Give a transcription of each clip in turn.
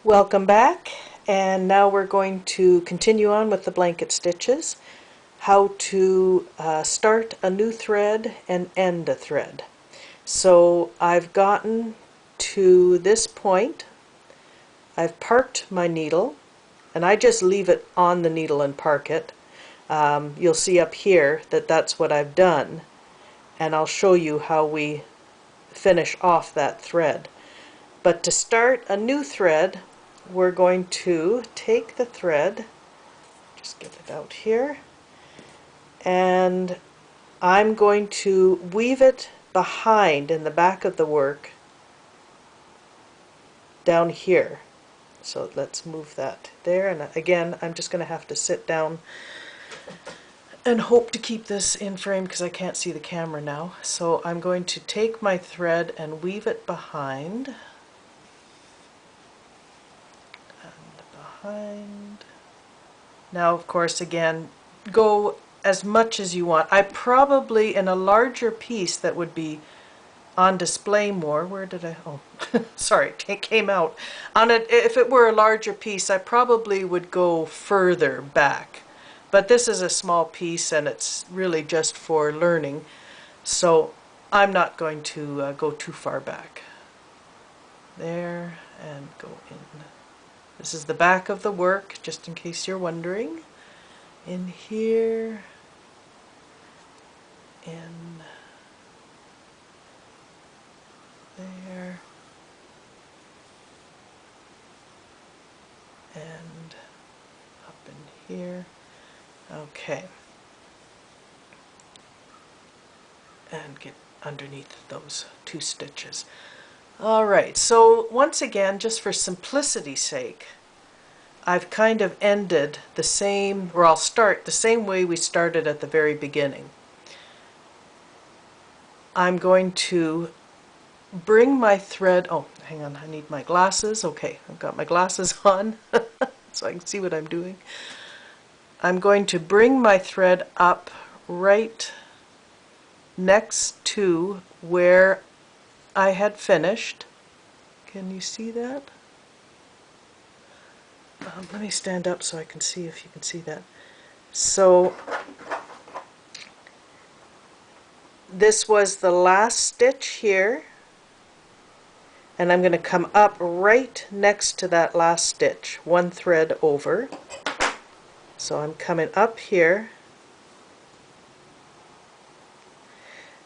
Welcome back, and now we're going to continue on with the blanket stitches, how to start a new thread and end a thread. So I've gotten to this point, I've parked my needle, and I just leave it on the needle and park it. You'll see up here that that's what I've done, and I'll show you how we finish off that thread. But to start a new thread, we're going to take the thread, just get it out here, and I'm going to weave it behind in the back of the work down here. So let's move that there, and again I'm just going to have to sit down and hope to keep this in frame because I can't see the camera now. So I'm going to take my thread and weave it behind. Now, of course, again, go as much as you want. I probably, in a larger piece that would be on display more, where did I, oh, sorry, it came out. On it, if it were a larger piece, I probably would go further back. But this is a small piece and it's really just for learning, so I'm not going to go too far back. There, and go in. This is the back of the work, just in case you're wondering. In here, in there, and up in here. Okay. And get underneath those two stitches. Alright, so once again, just for simplicity's sake, I've kind of ended the same, or I'll start the same way we started at the very beginning. I'm going to bring my thread, oh, hang on, I need my glasses. Okay, I've got my glasses on so I can see what I'm doing. I'm going to bring my thread up right next to where I had finished. Can you see that? Let me stand up so I can see if you can see that. So this was the last stitch here, and I'm going to come up right next to that last stitch, one thread over. So I'm coming up here,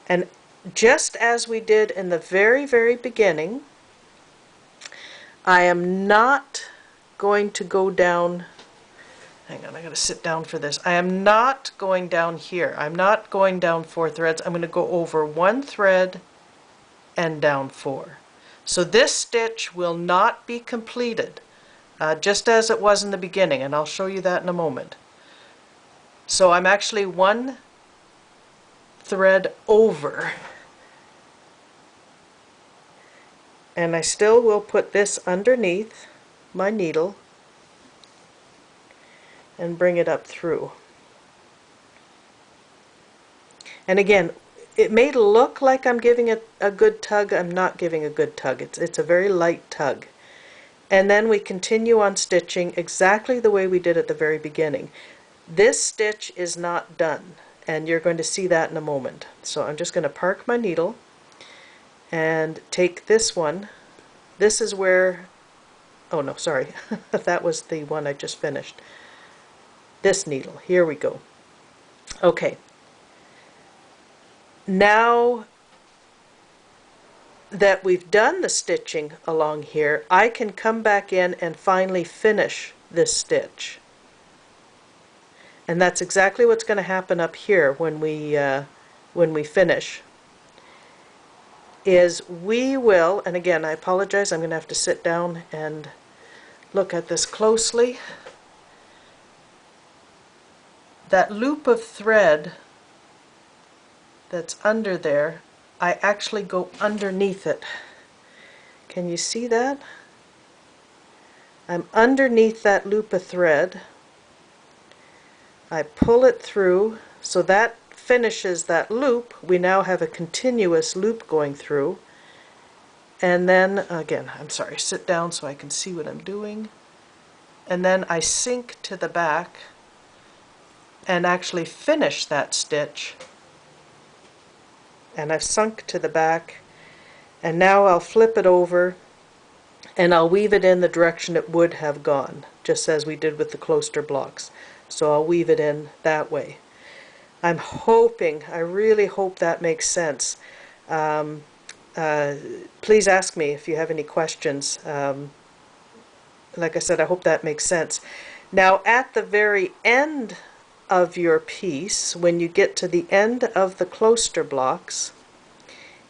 and just as we did in the very, very beginning, I am not going to go down, hang on, I gotta sit down for this. I am not going down here. I'm not going down 4 threads. I'm going to go over 1 thread and down 4. So this stitch will not be completed, just as it was in the beginning, and I'll show you that in a moment. So I'm actually 1 thread over. And I still will put this underneath my needle and bring it up through. And again, it may look like I'm giving it a good tug. I'm not giving a good tug. It's a very light tug. And then we continue on stitching exactly the way we did at the very beginning. This stitch is not done, and you're going to see that in a moment. So I'm just going to park my needle and take this one. This is where, oh no, sorry, that was the one I just finished. This needle, here we go. Okay, now that we've done the stitching along here, I can come back in and finally finish this stitch. And that's exactly what's going to happen up here when we finish. Is we will, and again I apologize, I'm going to have to sit down and look at this closely. That loop of thread that's under there, I actually go underneath it. Can you see that? I'm underneath that loop of thread. I pull it through, so that finishes that loop. We now have a continuous loop going through, And then, again, I'm sorry, sit down so I can see what I'm doing. And then I sink to the back and actually finish that stitch. And I've sunk to the back. And now I'll flip it over and I'll weave it in the direction it would have gone, just as we did with the cloister blocks. So I'll weave it in that way. I'm hoping, I really hope that makes sense. Please ask me if you have any questions. Like I said, I hope that makes sense. Now, at the very end of your piece, when you get to the end of the cloister blocks,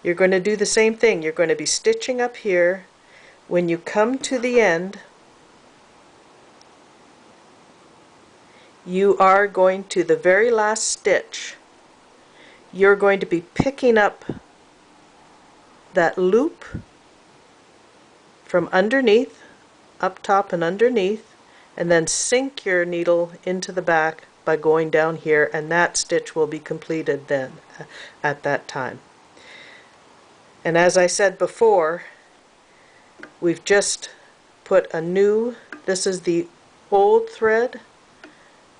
you're going to do the same thing. You're going to be stitching up here. When you come to the end, you are going to the very last stitch. You're going to be picking up that loop from underneath, up top and underneath, and then sink your needle into the back by going down here, and that stitch will be completed then at that time. And as I said before, we've just put a new, this is the old thread,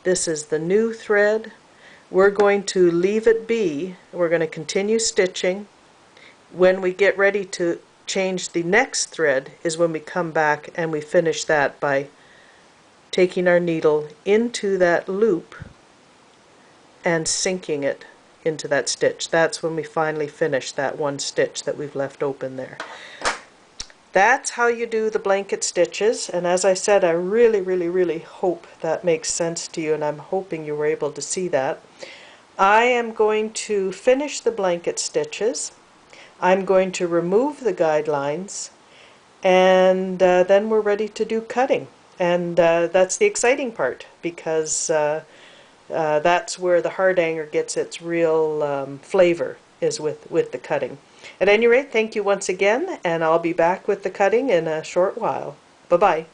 this is the new thread. We're going to leave it be. We're going to continue stitching. When we get ready to change the next thread is when we come back and we finish that by taking our needle into that loop and sinking it into that stitch. That's when we finally finish that one stitch that we've left open there. That's how you do the blanket stitches, and as I said, I really hope that makes sense to you, and I'm hoping you were able to see that. I am going to finish the blanket stitches. I'm going to remove the guidelines, and then we're ready to do cutting. And that's the exciting part, because that's where the hardanger gets its real flavor, is with the cutting. At any rate, thank you once again, and I'll be back with the cutting in a short while. Bye-bye.